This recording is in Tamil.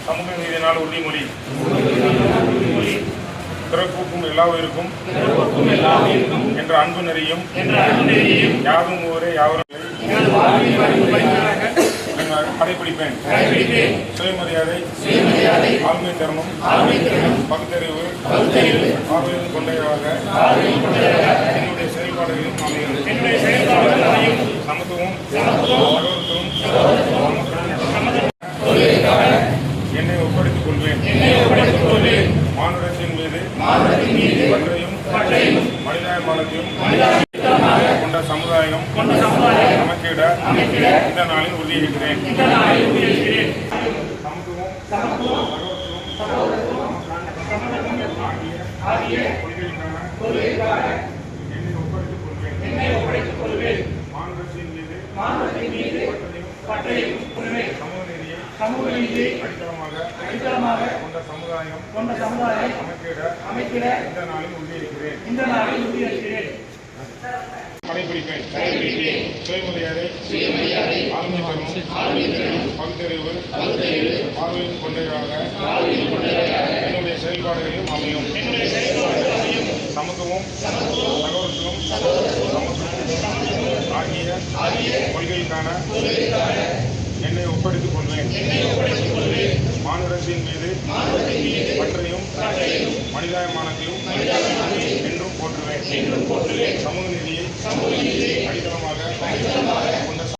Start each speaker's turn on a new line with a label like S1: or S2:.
S1: சமூக நீதியினால் உறுதிமொழி. பிறப்புக்கும் எல்லா உயிருக்கும் என்ற அன்பு நெறியும் யாரும் ஊரே யாவரும் கடைபிடிப்பேன். சுயமரியாதை, ஆளுமை தர்மம், பகுத்தறிவு ஆர்வம் கொண்டவையாக என்னுடைய செயல்பாடுகளையும் அமையும். சமத்துவம், என்னை ஒப்படைத்துக் கொள்வேன். மானுடத்தின் மீது பற்றையும் மனிதாயமானத்தையும் கொண்ட சமுதாயம் அமைக்கிட இந்த நாளில் உறுதியேற்கிறேன். சமத்துவம், ஆகிய கொள்கைகளுக்கான என்னை ஒப்படைத்துக் கொள்வேன். மானுடத்தின் மீது பற்றையும் சமூக நீதியை அடித்தளமாக கொண்ட சமுதாயம் அமைக்கிட இந்த நாளில் உறுதியேற்கிறேன். கடைபிடிப்பேன். சுயமரியாதை, ஆளுமை தர்மம், பகுத்தறிவு ஆர்வம் கொண்டவையாக என்னுடைய செயல்பாடுகளையும் அமையும். சமத்துவம், சகோதரத்துவம் ஆகிய கொள்கைகளுக்கான என்னை ஒப்படைத்துக் கொள்வேன். மானுடத்தின் மீது பற்றையும் மனிதாயமானத்தையும் என்றும் போற்றுவேன். சமூக நீதியை அடித்தளமாக